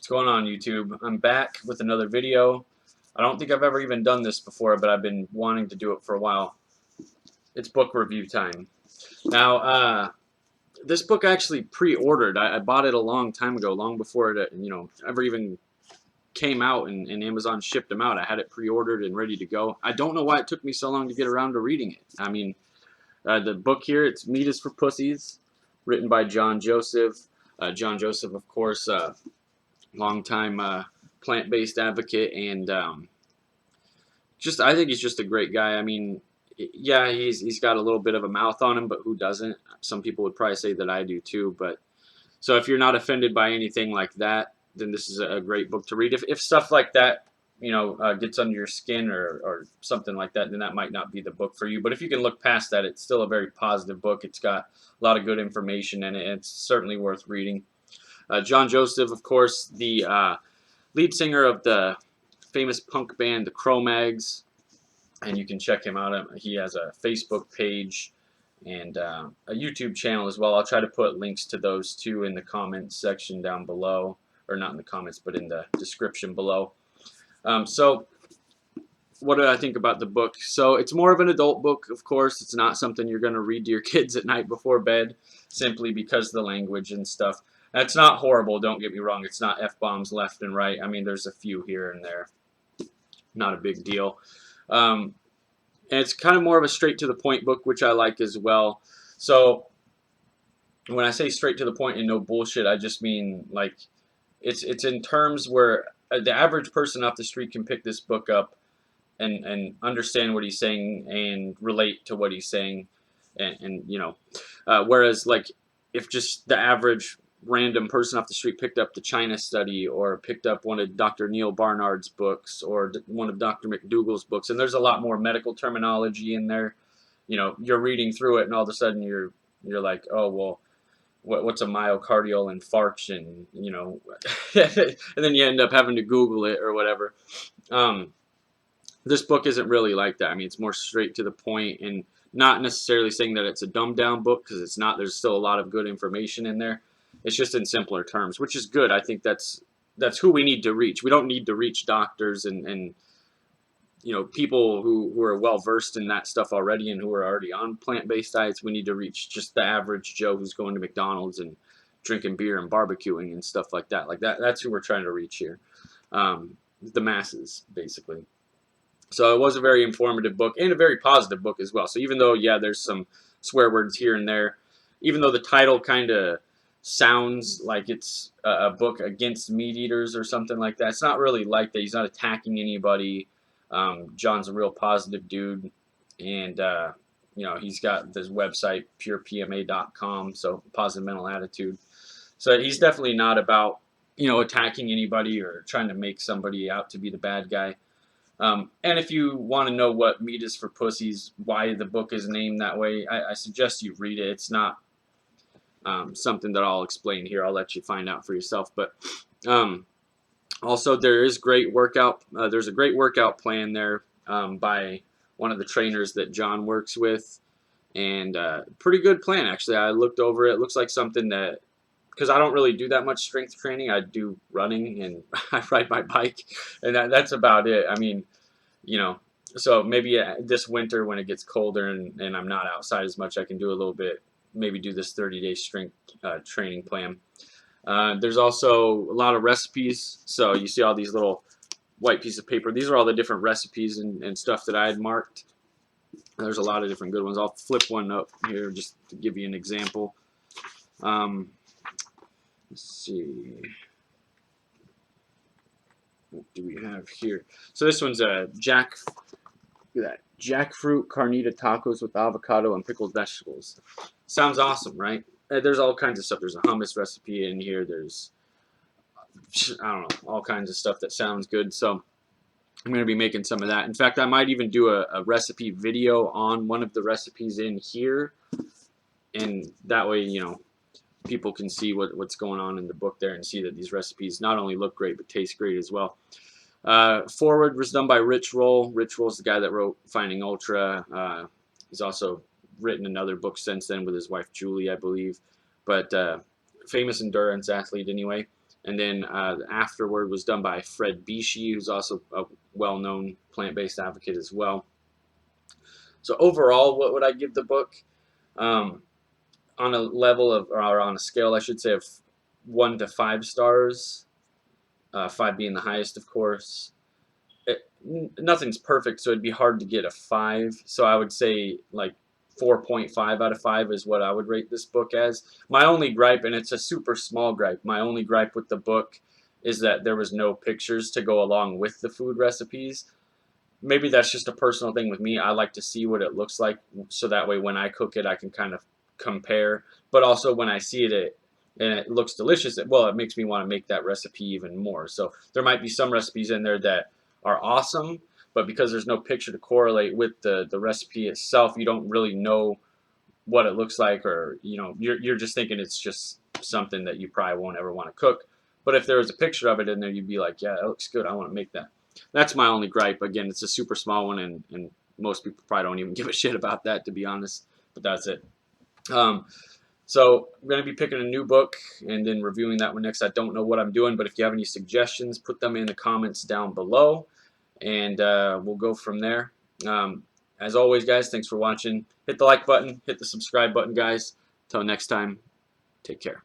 going on, YouTube? I'm back with another video. I don't think I've ever even done this before, but I've been wanting to do it for a while. It's book review time. Now, this book actually pre-ordered. I bought it a long time ago, long before it, ever even came out and Amazon shipped them out. I had it pre-ordered and ready to go. I don't know why it took me so long to get around to reading it. I mean, the book here, it's Meat is for Pussies, written by John Joseph. John Joseph, of course, longtime plant-based advocate, and I think he's just a great guy. I mean, yeah, he's got a little bit of a mouth on him, but who doesn't? Some people would probably say that I do too. But so if you're not offended by anything like that, then this is a great book to read. If stuff like that, gets under your skin or something like that, then that might not be the book for you. But if you can look past that, it's still a very positive book. It's got a lot of good information in it, and it's certainly worth reading. John Joseph, of course, the lead singer of the famous punk band, the Cro-Mags, and you can check him out. He has a Facebook page and a YouTube channel as well. I'll try to put links to those two in the comments section down below, or not in the comments, but in the description below. So what do I think about the book? So it's more of an adult book, of course. It's not something you're going to read to your kids at night before bed, simply because of the language and stuff. That's not horrible, don't get me wrong. It's not F-bombs left and right. I mean, there's a few here and there. Not a big deal. And it's kind of more of a straight-to-the-point book, which I like as well. So when I say straight to the point and no bullshit, I just mean, like, it's in terms where the average person off the street can pick this book up and understand what he's saying and relate to what he's saying. And whereas, like, if just the average random person off the street picked up the China Study or picked up one of Dr. Neil Barnard's books or one of Dr. McDougall's books, and there's a lot more medical terminology in there. You're reading through it, and all of a sudden you're like, oh, well, what's a myocardial infarction? And then you end up having to Google it or whatever. This book isn't really like that. I mean, it's more straight to the point, and not necessarily saying that it's a dumbed down book, because it's not. There's still a lot of good information in there. It's just in simpler terms, which is good. I think that's who we need to reach. We don't need to reach doctors and people who are well versed in that stuff already and who are already on plant-based diets. We need to reach just the average Joe who's going to McDonald's and drinking beer and barbecuing and stuff like that. That's who we're trying to reach here. The masses, basically. So it was a very informative book and a very positive book as well. So even though, yeah, there's some swear words here and there, even though the title kind of sounds like it's a book against meat eaters or something like that, it's not really like that. He's not attacking anybody. John's a real positive dude, and he's got this website, purepma.com, so positive mental attitude. So he's definitely not about attacking anybody or trying to make somebody out to be the bad guy. And if you want to know what Meat is for Pussies, why the book is named that way, I suggest you read it. It's not something that I'll explain here. I'll let you find out for yourself. But also, there's a great workout plan there by one of the trainers that John works with, and pretty good plan, actually. I looked over it. It looks like something that, because I don't really do that much strength training. I do running and I ride my bike, and that's about it. I mean, so maybe this winter when it gets colder and I'm not outside as much, I can do a little bit, maybe do this 30-day strength training plan. There's also a lot of recipes. So you see all these little white pieces of paper. These are all the different recipes and stuff that I had marked. There's a lot of different good ones. I'll flip one up here just to give you an example. Let's see. What do we have here? So this one's a jackfruit carnita tacos with avocado and pickled vegetables. Sounds awesome, right? There's all kinds of stuff. There's a hummus recipe in here. There's, I don't know, all kinds of stuff that sounds good. So I'm going to be making some of that. In fact, I might even do a recipe video on one of the recipes in here. And that way, people can see what's going on in the book there and see that these recipes not only look great, but taste great as well. Forward was done by Rich Roll. Rich Roll's the guy that wrote Finding Ultra. He's also written another book since then with his wife Julie, I believe. But famous endurance athlete anyway. And then afterward was done by Fred Bishi, who's also a well-known plant-based advocate as well. So overall, what would I give the book? Um, on a level of, or on a scale, I should say, of 1 to 5 stars, 5 being the highest, of course. Nothing's perfect, so it'd be hard to get a 5. So I would say like 4.5 out of 5 is what I would rate this book as. My only gripe, and it's a super small gripe, my only gripe with the book is that there was no pictures to go along with the food recipes. Maybe that's just a personal thing with me. I like to see what it looks like, so that way when I cook it, I can kind of compare. But also when I see it and it looks delicious, well, it makes me want to make that recipe even more. So there might be some recipes in there that are awesome, but because there's no picture to correlate with the recipe itself, you don't really know what it looks like, or you're just thinking it's just something that you probably won't ever want to cook. But if there was a picture of it in there, you'd be like, yeah, that looks good, I want to make that. That's my only gripe. Again, it's a super small one, and most people probably don't even give a shit about that, to be honest. But that's it. So I'm going to be picking a new book and then reviewing that one next. I don't know what I'm doing, but if you have any suggestions, put them in the comments down below, and we'll go from there. As always, guys, thanks for watching. Hit the like button, hit the subscribe button, guys. Until next time, take care.